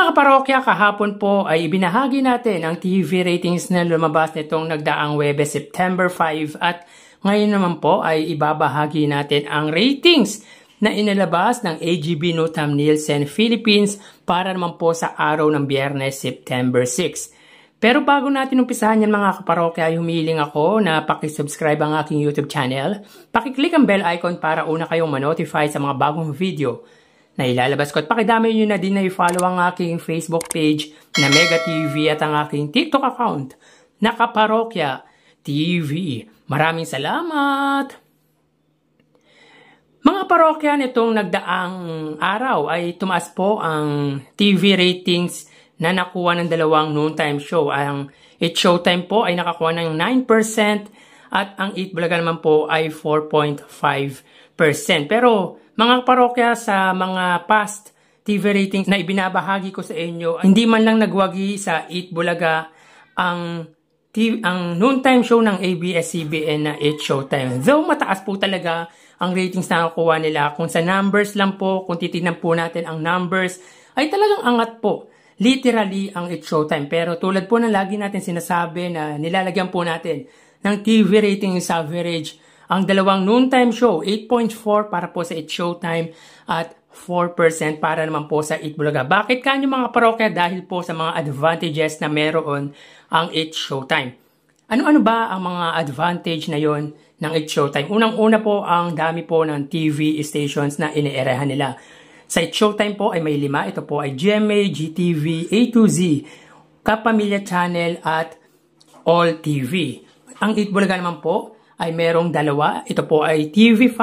Mga kaparokya, kahapon po ay ibinahagi natin ang TV ratings na lumabas nitong nagdaang Huwebes, September 5 at ngayon naman po ay ibabahagi natin ang ratings na inilabas ng AGB-Nutam-Nielsen Philippines para naman po sa araw ng Biyernes, September 6. Pero bago natin umpisahan yan mga kaparokya, humiling ako na pakisubscribe ang aking YouTube channel. Pakiclick ang bell icon para una kayong manotify sa mga bagong video na ilalabas ko. At pakidami nyo na din na i-follow ang aking Facebook page na Mega TV at ang aking TikTok account na Kaparokya TV. Maraming salamat! Mga parokya, nitong nagdaang araw ay tumaas po ang TV ratings na nakuha ng dalawang noontime show. Ang It's Showtime po ay nakakuha ng 9% at ang Eat Bulaga naman po ay 4.5%. Pero mga parokya, sa mga past TV ratings na ibinabahagi ko sa inyo, hindi man lang nagwagi sa Eat Bulaga ang noontime show ng ABS-CBN na It's Showtime. Though mataas po talaga ang ratings na nakuha nila, kung sa numbers lang po, kung titignan po natin ang numbers, ay talagang angat po. Literally ang It's Showtime. Pero tulad po ng lagi natin sinasabi na nilalagyan po natin ng TV ratings average, ang dalawang noontime show, 8.4 para po sa It's Showtime at 4% para naman po sa Eat Bulaga. Bakit kanyo mga parokya? Dahil po sa mga advantages na meron ang It's Showtime. Ano-ano ba ang mga advantage na yon ng It's Showtime? Unang-una po, ang dami po ng TV stations na iniirehan nila. Sa It's Showtime po ay may 5. Ito po ay GMA, GTV, A to Z, Kapamilya Channel at All TV. Ang Eat Bulaga naman po ay merong 2. Ito po ay TV5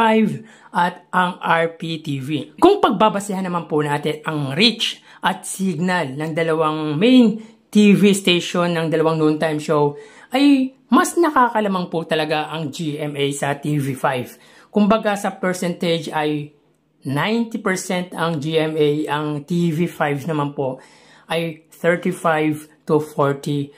at ang RPTV. Kung pagbabasehan naman po natin ang reach at signal ng dalawang main TV station ng dalawang noontime show, ay mas nakakalamang po talaga ang GMA sa TV5. Kumbaga sa percentage ay 90% ang GMA, ang TV5 naman po ay 35 to 40%.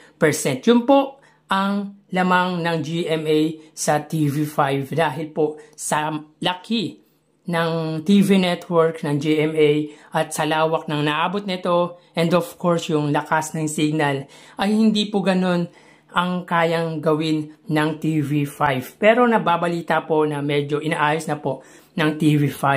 Yun po ang lamang ng GMA sa TV5 dahil po sa laki ng TV network ng GMA at sa lawak ng naabot nito, and of course yung lakas ng signal, ay hindi po ganun ang kayang gawin ng TV5. Pero nababalita po na medyo inaayos na po ng TV5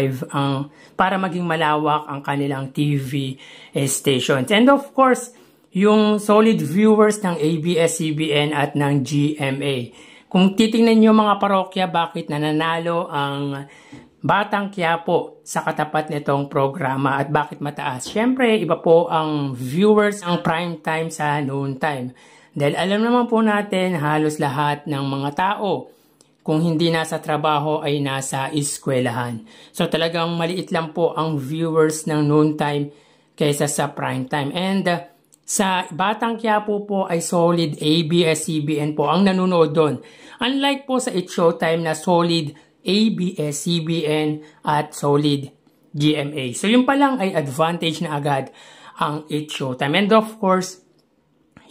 para maging malawak ang kanilang TV stations. And of course, yung solid viewers ng ABS-CBN at ng GMA. Kung titingnan nyo mga parokya, bakit nananalo ang Batang Quiapo sa katapat nitong programa at bakit mataas? Siyempre, iba po ang viewers ng prime time sa noon time. Dahil alam naman po natin, halos lahat ng mga tao, kung hindi nasa trabaho ay nasa eskwelahan. So talagang maliit lang po ang viewers ng noon time kaysa sa prime time. And sa Batang Quiapo po ay solid ABS-CBN po ang nanonood doon. Unlike po sa It's Showtime na solid ABS-CBN at solid GMA. So yun pa lang ay advantage na agad ang It's Showtime. And of course,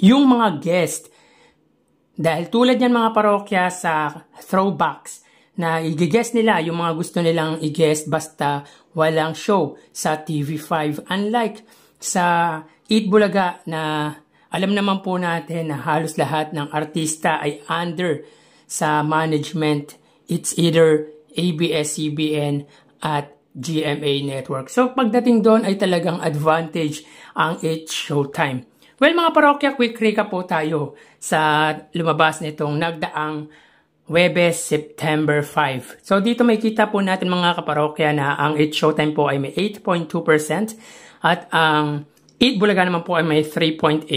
yung mga guest, dahil tulad yan mga parokya sa throwbacks na i-guest nila yung mga gusto nilang i-guest basta walang show sa TV5. Unlike sa Eat Bulaga na alam naman po natin na halos lahat ng artista ay under sa management. It's either ABS-CBN at GMA Network. So pagdating doon ay talagang advantage ang It's Showtime. Well mga parokya, quick recap po tayo sa lumabas nitong nagdaang Huwebes, September 5. So dito may kita po natin mga kaparokya na ang It's Showtime po ay may 8.2% at ang Eat Bulaga naman po ay may 3.8%.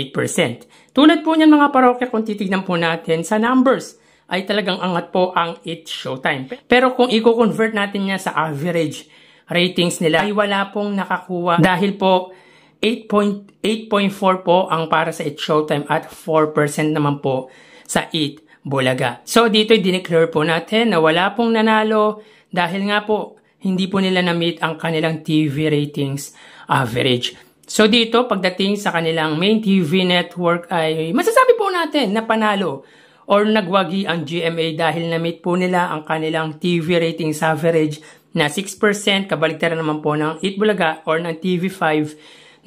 Tulad po niyan mga parokya, kung titignan po natin sa numbers, ay talagang angat po ang It's Showtime. Pero kung i-convert natin niya sa average ratings nila, ay wala pong nakakuha dahil po 8.4 po ang para sa It's Showtime at 4% naman po sa Eat Bulaga. So dito i-declare po natin na wala pong nanalo dahil nga po hindi po nila na-meet ang kanilang TV ratings average. So dito, pagdating sa kanilang main TV network ay masasabi po natin na panalo or nagwagi ang GMA dahil na-meet po nila ang kanilang TV ratings average na 6%, kabaligtaran naman po ng Eat Bulaga or ng TV5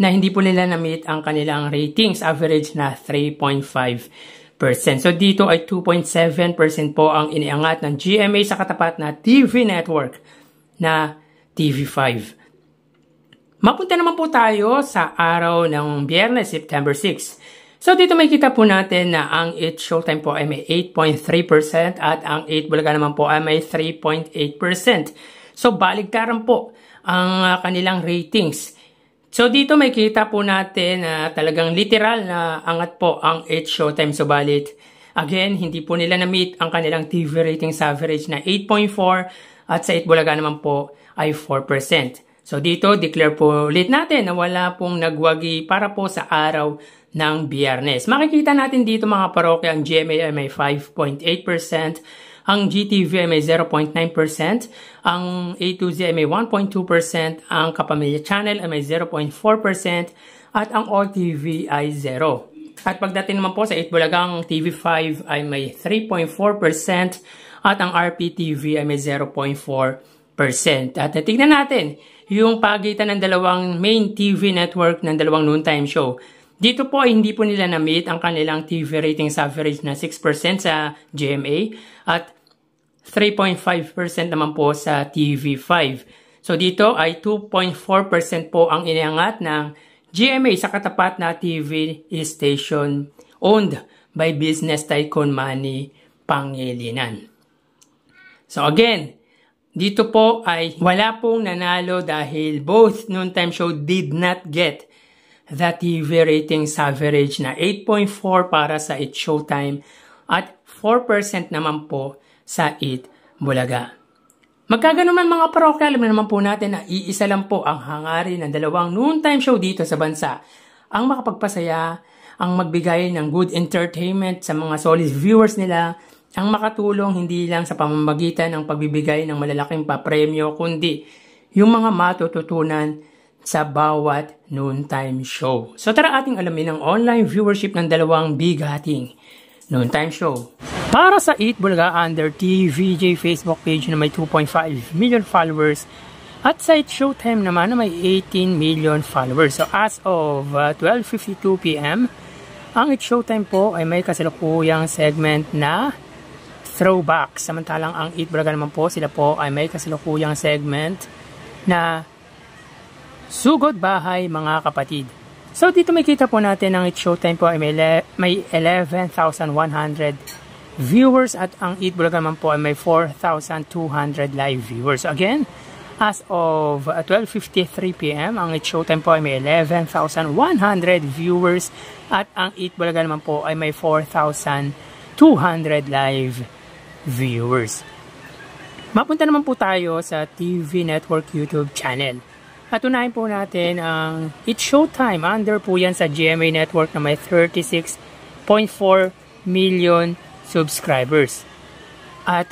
na hindi po nila na-meet ang kanilang ratings, average na 3.5%. So dito ay 2.7% po ang iniangat ng GMA sa katapat na TV network na TV5. Mapunta naman po tayo sa araw ng Biyernes, September 6. So dito may kita po natin na ang It's Showtime po ay may 8.3% at ang 8 Bulaga naman po ay may 3.8%. So baligtaran po ang kanilang ratings. So dito may kita po natin na talagang literal na angat po ang It's Showtime. Subalit, again, hindi po nila na-meet ang kanilang TV ratings average na 8.4 at sa 8 Bulaga naman po ay 4%. So dito, declare po ulit natin na wala pong nagwagi para po sa araw ng Biyernes. Makikita natin dito mga parokya, ang GMA ay may 5.8%, ang GTV ay may 0.9%, ang A2Z ay may 1.2%, ang Kapamilya Channel ay may 0.4%, at ang OTV ay 0. At pagdating naman po sa 8 Bulagang TV5 ay may 3.4% at ang RPTV ay may 0.4%. At tignan natin yung pagitan ng dalawang main TV network ng dalawang noontime show. Dito po ay hindi po nila na-meet ang kanilang TV ratings average na 6% sa GMA at 3.5% naman po sa TV5. So dito ay 2.4% po ang iniangat ng GMA sa katapat na TV station owned by business tycoon Manny Pangilinan. So again, dito po ay wala pong nanalo dahil both noontime show did not get the TV ratings average na 8.4 para sa It's Showtime at 4% naman po sa 8 Bulaga. Magkaganon man mga parokya, alam naman po natin na iisa lang po ang hangarin ng dalawang noontime show dito sa bansa. Ang makapagpasaya, ang magbigay ng good entertainment sa mga solid viewers nila, ang makatulong hindi lang sa pamamagitan ng pagbibigay ng malalaking papremyo, kundi yung mga matututunan sa bawat noontime show. So tara ating alamin ang online viewership ng dalawang bigating noontime show. Para sa 8 Bulaga under TVJ Facebook page na may 2.5 million followers at sa It's Showtime naman na may 18 million followers. So as of 12:52 PM, ang It's Showtime po ay may kasalukuyang segment na throwback. Samantalang ang 8 Bulaga naman po, sila po ay may kasalukuyang segment na Sugod Bahay Mga Kapatid. So dito may kita po natin ang It's Showtime po ay may 11,100 viewers at ang 8 Bulaga naman po ay may 4,200 live viewers. So again, as of 12:53 PM, ang It's Showtime po ay may 11,100 viewers at ang 8 Bulaga naman po ay may 4,200 live viewers. Mapunta naman po tayo sa TV Network YouTube channel. At unahin po natin ang It's Showtime. Under po yan sa GMA Network na may 36.4 million subscribers. At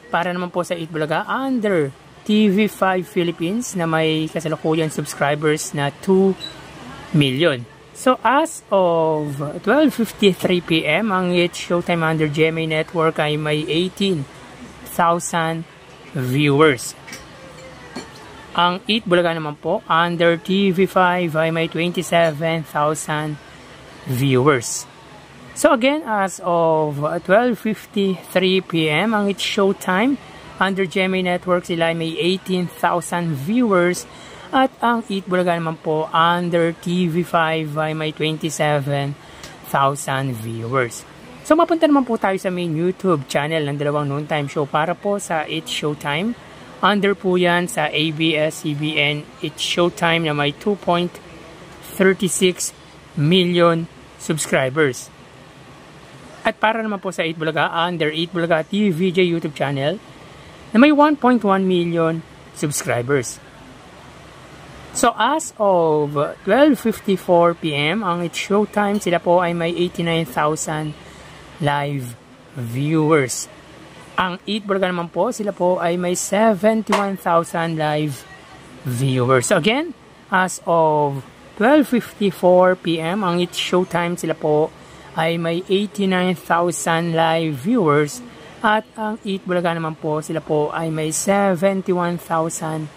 para naman po sa 8 Bulaga, under TV5 Philippines na may kasalukuyan subscribers na 2 million. So as of 12:53 PM, ang It's Showtime under GMA Network ay may 18,000 viewers. Ang 8 Bulaga naman po, under TV5 ay may 27,000 viewers. So again, as of 12:53 PM, ang It's Showtime, under GMA Network, sila ay may 18,000 viewers. At ang 8 Bulaga naman po, under TV5 ay may 27,000 viewers. So mapunta naman po tayo sa main YouTube channel ng dalawang noontime show para po sa It's Showtime. Under po yan sa ABS-CBN It's Showtime na may 2.36 million subscribers. At para naman po sa 8 Bulaga, under 8 Bulaga TVJ YouTube channel na may 1.1 million subscribers. So as of 12:54 PM, ang It's Showtime, sila po ay may 89,000 live viewers. Ang 8 Bulaga naman po, sila po ay may 71,000 live viewers. So again, as of 12:54 PM, ang It's Showtime, sila po ay may 89,000 live viewers. At ang 8 Bulaga naman po, sila po ay may 71,000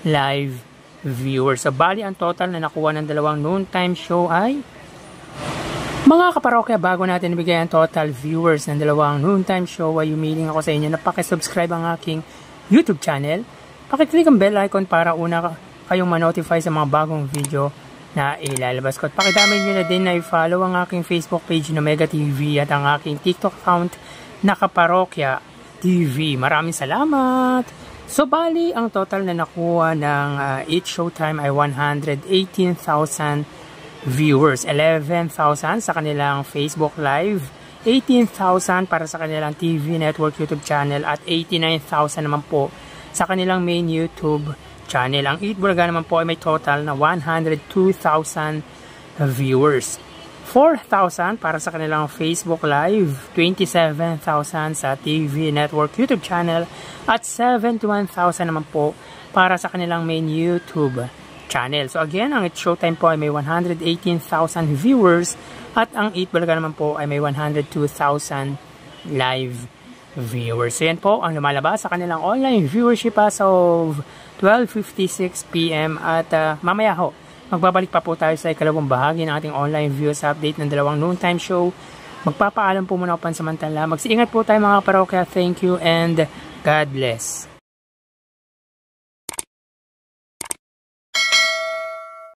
live viewers. So, bali ang total na nakuha ng dalawang noontime show ay mga kaparokya, bago natin ibigay ang total viewers ng dalawang noontime show, ay humiling ako sa inyo na pakisubscribe ang aking YouTube channel. Pakiclick ang bell icon para una kayong ma-notify sa mga bagong video na ilalabas ko. At pakidamay nyo na din na i-follow ang aking Facebook page na Mega TV at ang aking TikTok account na Kaparokya TV. Maraming salamat! So, bali, ang total na nakuha ng each showtime ay 118,000 viewers. 11,000 sa kanilang Facebook Live, 18,000 para sa kanilang TV network YouTube channel, at 89,000 naman po sa kanilang main YouTube channel. Ang Eat Bulaga naman po ay may total na 102,000 viewers. 4,000 para sa kanilang Facebook Live, 27,000 sa TV Network YouTube channel, at 71,000 naman po para sa kanilang main YouTube channel. So again, ang It's Showtime po ay may 118,000 viewers at ang Eat Bulaga naman po ay may 102,000 live viewers. So yan po ang lumalabas sa kanilang online viewership as of 12:56 PM at mamaya ho, magbabalik pa po tayo sa ikalawang bahagi ng ating online views update ng dalawang noontime show. Magpapaalam po muna ako pansamantala. Mag-iingat po tayo mga parokya. Thank you and God bless.